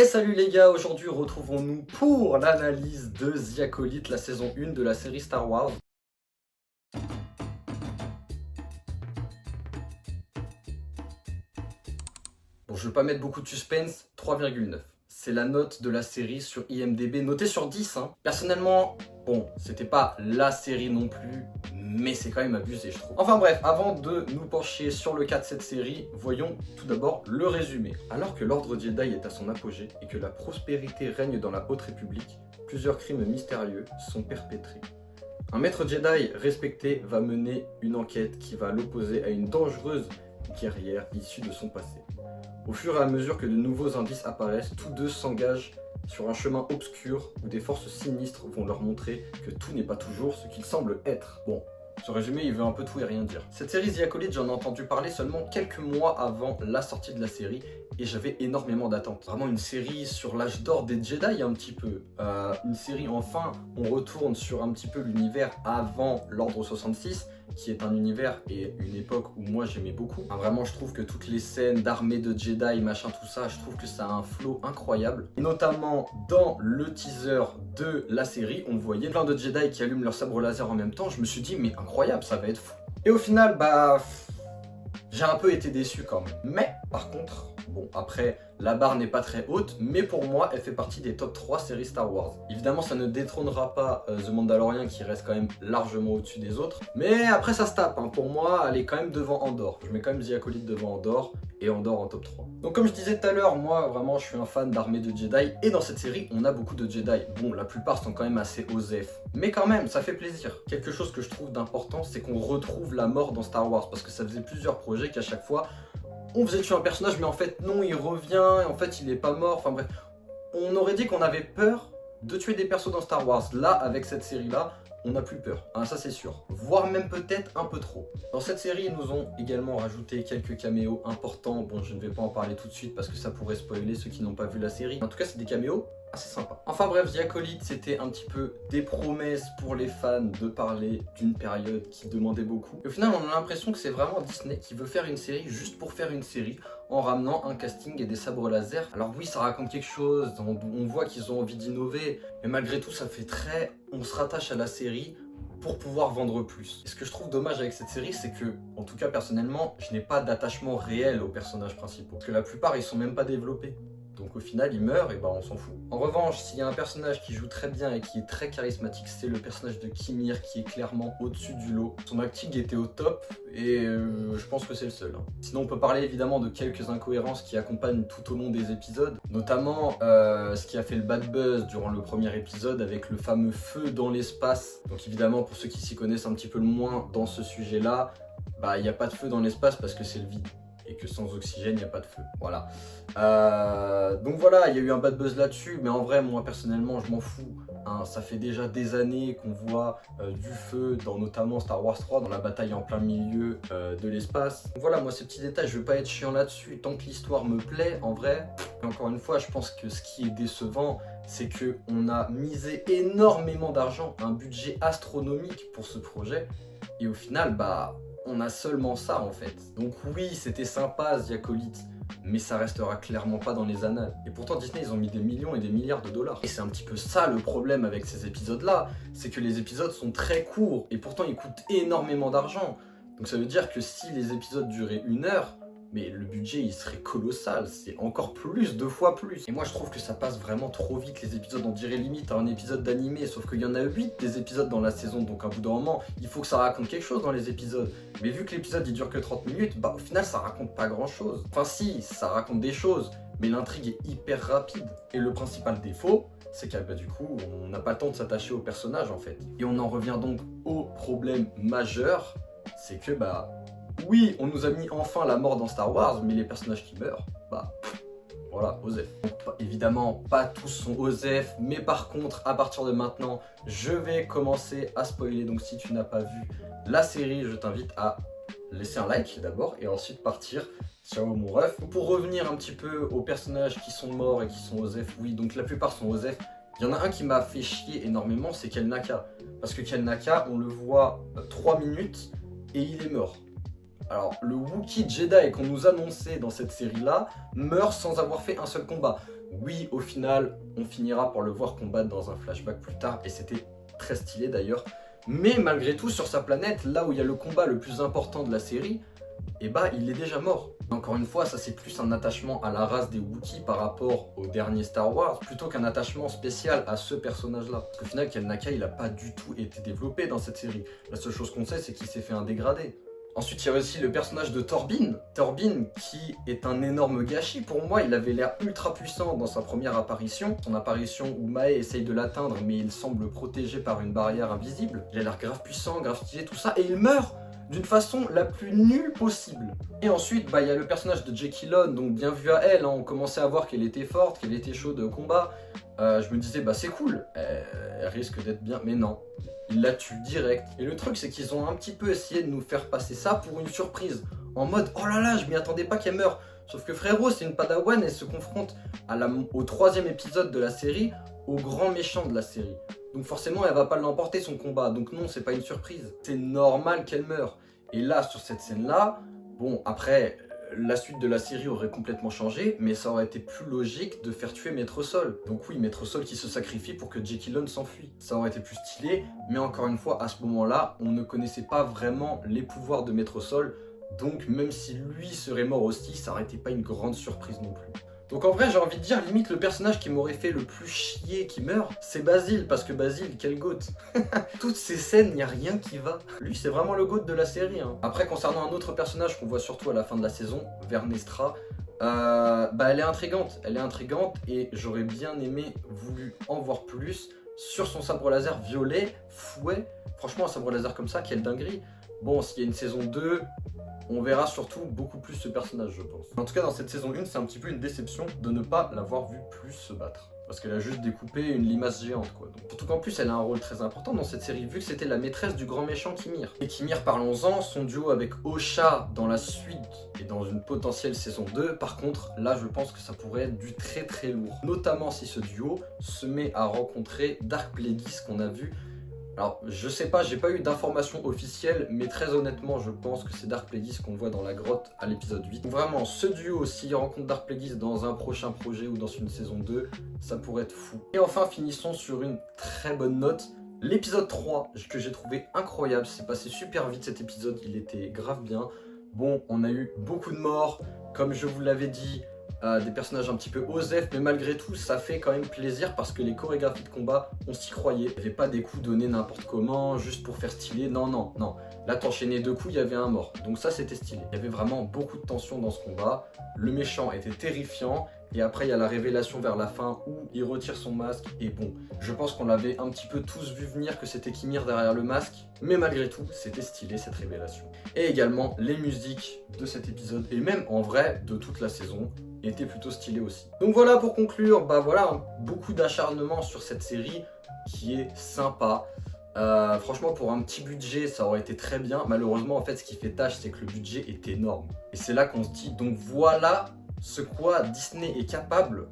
Et salut les gars, aujourd'hui retrouvons-nous pour l'analyse de The Acolyte, la saison 1 de la série Star Wars. Bon, je ne vais pas mettre beaucoup de suspense, 3,9. C'est la note de la série sur IMDb, notée sur 10. Personnellement, bon, c'était pas la série non plus, mais c'est quand même abusé, je trouve. Enfin bref, avant de nous pencher sur le cas de cette série, voyons tout d'abord le résumé. Alors que l'ordre Jedi est à son apogée et que la prospérité règne dans la Haute République, plusieurs crimes mystérieux sont perpétrés. Un maître Jedi respecté va mener une enquête qui va l'opposer à une dangereuse guerrière issue de son passé. Au fur et à mesure que de nouveaux indices apparaissent, tous deux s'engagent sur un chemin obscur où des forces sinistres vont leur montrer que tout n'est pas toujours ce qu'il semble être. Bon, ce résumé il veut un peu tout et rien dire. Cette série The Acolyte, j'en ai entendu parler seulement quelques mois avant la sortie de la série et j'avais énormément d'attentes. Vraiment une série sur l'âge d'or des Jedi un petit peu. Une série enfin, on retourne sur un petit peu l'univers avant l'Ordre 66, qui est un univers et une époque où moi j'aimais beaucoup. Vraiment je trouve que toutes les scènes d'armée de Jedi, machin tout ça, je trouve que ça a un flow incroyable. Notamment dans le teaser de la série, on voyait plein de Jedi qui allument leur sabre laser en même temps. Je me suis dit mais incroyable, ça va être fou. Et au final j'ai un peu été déçu quand même. Mais par contre, bon après la barre n'est pas très haute, mais pour moi elle fait partie des top 3 séries Star Wars. Évidemment ça ne détrônera pas The Mandalorian qui reste quand même largement au-dessus des autres. Mais après ça se tape, pour moi elle est quand même devant Andor. Je mets quand même The Acolyte devant Andor et Andor en top 3. Donc comme je disais tout à l'heure, moi vraiment je suis un fan d'armée de Jedi. Et dans cette série on a beaucoup de Jedi. Bon la plupart sont quand même assez osef, mais quand même ça fait plaisir. Quelque chose que je trouve d'important c'est qu'on retrouve la mort dans Star Wars. Parce que ça faisait plusieurs projets qu'à chaque fois on faisait tuer un personnage, mais en fait non, il revient, en fait il est pas mort, enfin bref. On aurait dit qu'on avait peur de tuer des persos dans Star Wars. Là, avec cette série-là, on n'a plus peur, ça c'est sûr. Voire même peut-être un peu trop. Dans cette série, ils nous ont également rajouté quelques caméos importants. Bon, je ne vais pas en parler tout de suite parce que ça pourrait spoiler ceux qui n'ont pas vu la série. En tout cas, c'est des caméos assez sympa. Enfin bref, The Acolyte, c'était un petit peu des promesses pour les fans de parler d'une période qui demandait beaucoup. Et au final, on a l'impression que c'est vraiment Disney qui veut faire une série juste pour faire une série en ramenant un casting et des sabres laser. Alors oui, ça raconte quelque chose, on voit qu'ils ont envie d'innover, mais malgré tout, ça fait très... On se rattache à la série pour pouvoir vendre plus. Et ce que je trouve dommage avec cette série, c'est que, en tout cas personnellement, je n'ai pas d'attachement réel aux personnages principaux. Parce que la plupart, ils sont même pas développés. Donc au final, il meurt et on s'en fout. En revanche, s'il y a un personnage qui joue très bien et qui est très charismatique, c'est le personnage de Kimir qui est clairement au-dessus du lot. Son acting était au top et je pense que c'est le seul. Sinon, on peut parler évidemment de quelques incohérences qui accompagnent tout au long des épisodes. Notamment ce qui a fait le bad buzz durant le premier épisode avec le fameux feu dans l'espace. Donc évidemment, pour ceux qui s'y connaissent un petit peu le moins dans ce sujet-là, il n'y a pas de feu dans l'espace parce que c'est le vide. Et que sans oxygène, il n'y a pas de feu. Voilà. Donc voilà, il y a eu un bad buzz là-dessus, mais en vrai, moi personnellement, je m'en fous. Ça fait déjà des années qu'on voit du feu dans notamment Star Wars 3, dans la bataille en plein milieu de l'espace. Donc voilà, moi ces petits détails, je veux pas être chiant là-dessus. Tant que l'histoire me plaît, en vrai, et encore une fois, je pense que ce qui est décevant, c'est qu'on a misé énormément d'argent, un budget astronomique pour ce projet, et au final, on a seulement ça en fait. Donc oui, c'était sympa The Acolyte, mais ça restera clairement pas dans les annales. Et pourtant Disney, ils ont mis des millions et des milliards de dollars. Et c'est un petit peu ça le problème avec ces épisodes-là, c'est que les épisodes sont très courts, et pourtant ils coûtent énormément d'argent. Donc ça veut dire que si les épisodes duraient 1 heure, mais le budget il serait colossal, c'est encore plus, 2 fois plus. Et moi je trouve que ça passe vraiment trop vite les épisodes, on dirait limite un épisode d'animé, sauf qu'il y en a 8 des épisodes dans la saison, donc à bout d'un moment, il faut que ça raconte quelque chose dans les épisodes. Mais vu que l'épisode il dure que 30 minutes, au final ça raconte pas grand chose. Enfin si, ça raconte des choses, mais l'intrigue est hyper rapide. Et le principal défaut, c'est que du coup, on n'a pas le temps de s'attacher au personnage en fait. Et on en revient donc au problème majeur, c'est que oui, on nous a mis enfin la mort dans Star Wars, mais les personnages qui meurent, voilà, Osef. Évidemment, pas tous sont Osef, mais par contre, à partir de maintenant, je vais commencer à spoiler. Donc si tu n'as pas vu la série, je t'invite à laisser un like d'abord et ensuite partir. Ciao mon ref. Pour revenir un petit peu aux personnages qui sont morts et qui sont Osef, oui, donc la plupart sont Osef. Il y en a un qui m'a fait chier énormément, c'est Kel Naka. Parce que Kel Naka, on le voit 3 minutes et il est mort. Alors, le Wookiee Jedi qu'on nous annonçait dans cette série-là meurt sans avoir fait un seul combat. Oui, au final, on finira par le voir combattre dans un flashback plus tard, et c'était très stylé d'ailleurs. Mais malgré tout, sur sa planète, là où il y a le combat le plus important de la série, et bah il est déjà mort. Encore une fois, ça c'est plus un attachement à la race des Wookiees par rapport au dernier Star Wars, plutôt qu'un attachement spécial à ce personnage-là. Parce qu'au final, Kel Nakai, il a pas du tout été développé dans cette série. La seule chose qu'on sait, c'est qu'il s'est fait un dégradé. Ensuite, il y a aussi le personnage de Torbin. Torbin, qui est un énorme gâchis. Pour moi, il avait l'air ultra puissant dans sa première apparition. Son apparition où Mae essaye de l'atteindre, mais il semble protégé par une barrière invisible. Il a l'air grave puissant, grave stylé, tout ça, et il meurt d'une façon la plus nulle possible. Et ensuite, il y a le personnage de Jackie Lone, donc bien vu à elle, hein, on commençait à voir qu'elle était forte, qu'elle était chaude au combat. Je me disais, c'est cool, elle risque d'être bien, mais non. Il la tue direct. Et le truc, c'est qu'ils ont un petit peu essayé de nous faire passer ça pour une surprise. En mode, oh là là, je m'y attendais pas qu'elle meure. Sauf que frérot, c'est une padawan, elle se confronte au 3e épisode de la série, au grand méchant de la série. Donc forcément, elle va pas l'emporter son combat. Donc non, c'est pas une surprise. C'est normal qu'elle meure. Et là, sur cette scène-là, bon, après, la suite de la série aurait complètement changé, mais ça aurait été plus logique de faire tuer Maître Sol. Donc oui, Maître Sol qui se sacrifie pour que Jackie Lone s'enfuit. Ça aurait été plus stylé, mais encore une fois, à ce moment-là, on ne connaissait pas vraiment les pouvoirs de Maître Sol. Donc même si lui serait mort aussi, ça aurait été pas une grande surprise non plus. Donc en vrai, j'ai envie de dire, limite, le personnage qui m'aurait fait le plus chier qui meurt, c'est Basile, parce que Basile, quel goat. Toutes ces scènes, il n'y a rien qui va. Lui, c'est vraiment le goat de la série. Hein. Après, concernant un autre personnage qu'on voit surtout à la fin de la saison, Vernestra, elle est intrigante et j'aurais bien aimé voulu en voir plus sur son sabre laser violet, fouet. Franchement, un sabre laser comme ça, quelle dinguerie. Bon, s'il y a une saison 2, on verra surtout beaucoup plus ce personnage, je pense. En tout cas, dans cette saison 1, c'est un petit peu une déception de ne pas l'avoir vu plus se battre. Parce qu'elle a juste découpé une limace géante, quoi. Donc, surtout qu'en plus, elle a un rôle très important dans cette série, vu que c'était la maîtresse du grand méchant Kimir. Et Kimir, parlons-en, son duo avec Osha dans la suite et dans une potentielle saison 2, par contre, là, je pense que ça pourrait être du très très lourd. Notamment si ce duo se met à rencontrer Dark Plagueis qu'on a vu. Alors, je sais pas, j'ai pas eu d'informations officielles, mais très honnêtement, je pense que c'est Dark Plagueis qu'on voit dans la grotte à l'épisode 8. Donc vraiment, ce duo, s'il rencontre Dark Plagueis dans un prochain projet ou dans une saison 2, ça pourrait être fou. Et enfin, finissons sur une très bonne note. L'épisode 3, que j'ai trouvé incroyable, c'est passé super vite cet épisode, il était grave bien. Bon, on a eu beaucoup de morts, comme je vous l'avais dit, des personnages un petit peu osef, mais malgré tout ça fait quand même plaisir parce que les chorégraphies de combat, on s'y croyait. Il n'y avait pas des coups donnés n'importe comment juste pour faire stylé, non. Là t'enchaînais 2 coups, il y avait un mort, donc ça c'était stylé. Il y avait vraiment beaucoup de tension dans ce combat, le méchant était terrifiant. Et après, il y a la révélation vers la fin où il retire son masque. Et bon, je pense qu'on l'avait un petit peu tous vu venir que c'était Kimir derrière le masque. Mais malgré tout, c'était stylé cette révélation. Et également, les musiques de cet épisode, et même en vrai de toute la saison, étaient plutôt stylées aussi. Donc voilà, pour conclure, beaucoup d'acharnement sur cette série qui est sympa. Franchement, pour un petit budget, ça aurait été très bien. Malheureusement, en fait, ce qui fait tâche, c'est que le budget est énorme. Et c'est là qu'on se dit, donc voilà ce quoi Disney est capable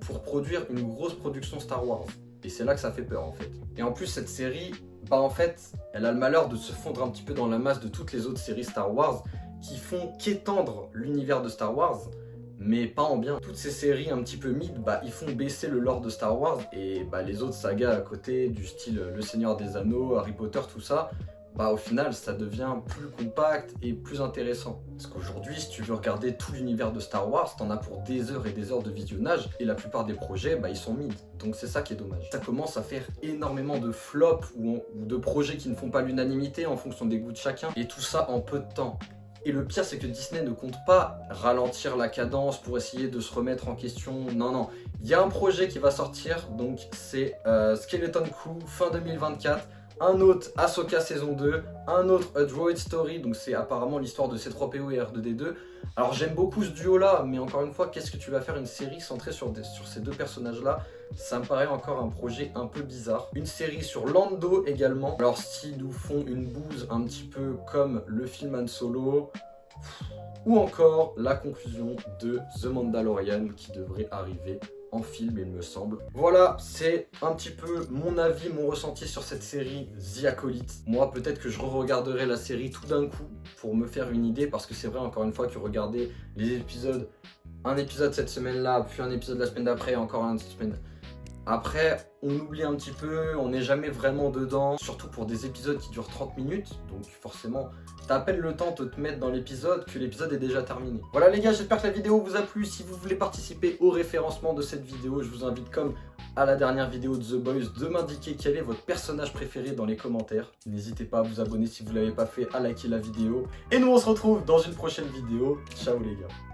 pour produire une grosse production Star Wars. Et c'est là que ça fait peur en fait. Et en plus cette série, en fait, elle a le malheur de se fondre un petit peu dans la masse de toutes les autres séries Star Wars qui font qu'étendre l'univers de Star Wars, mais pas en bien. Toutes ces séries un petit peu mid, ils font baisser le lore de Star Wars et les autres sagas à côté, du style Le Seigneur des Anneaux, Harry Potter, tout ça, au final ça devient plus compact et plus intéressant. Parce qu'aujourd'hui, si tu veux regarder tout l'univers de Star Wars, t'en as pour des heures et des heures de visionnage, et la plupart des projets, ils sont mid. Donc c'est ça qui est dommage. Ça commence à faire énormément de flops ou de projets qui ne font pas l'unanimité en fonction des goûts de chacun, et tout ça en peu de temps. Et le pire, c'est que Disney ne compte pas ralentir la cadence pour essayer de se remettre en question. Non. Il y a un projet qui va sortir, donc c'est Skeleton Crew fin 2024. Un autre Ahsoka saison 2, un autre A Droid Story, donc c'est apparemment l'histoire de C3PO et R2D2. Alors j'aime beaucoup ce duo là, mais encore une fois, qu'est-ce que tu vas faire une série centrée sur ces deux personnages là? Ça me paraît encore un projet un peu bizarre. Une série sur Lando également. Alors s'ils nous font une bouse un petit peu comme le film Han Solo, ou encore la conclusion de The Mandalorian qui devrait arriver en film, il me semble. Voilà, c'est un petit peu mon avis, mon ressenti sur cette série The Acolyte. Moi, peut-être que je re-regarderai la série tout d'un coup pour me faire une idée, parce que c'est vrai, encore une fois, que regarder les épisodes un épisode cette semaine-là, puis un épisode la semaine d'après, encore un cette semaine. Après, on oublie un petit peu, on n'est jamais vraiment dedans, surtout pour des épisodes qui durent 30 minutes, donc forcément, t'as à peine le temps de te mettre dans l'épisode que l'épisode est déjà terminé. Voilà les gars, j'espère que la vidéo vous a plu. Si vous voulez participer au référencement de cette vidéo, je vous invite comme à la dernière vidéo de The Boys de m'indiquer quel est votre personnage préféré dans les commentaires. N'hésitez pas à vous abonner si vous ne l'avez pas fait, à liker la vidéo. Et nous on se retrouve dans une prochaine vidéo. Ciao les gars.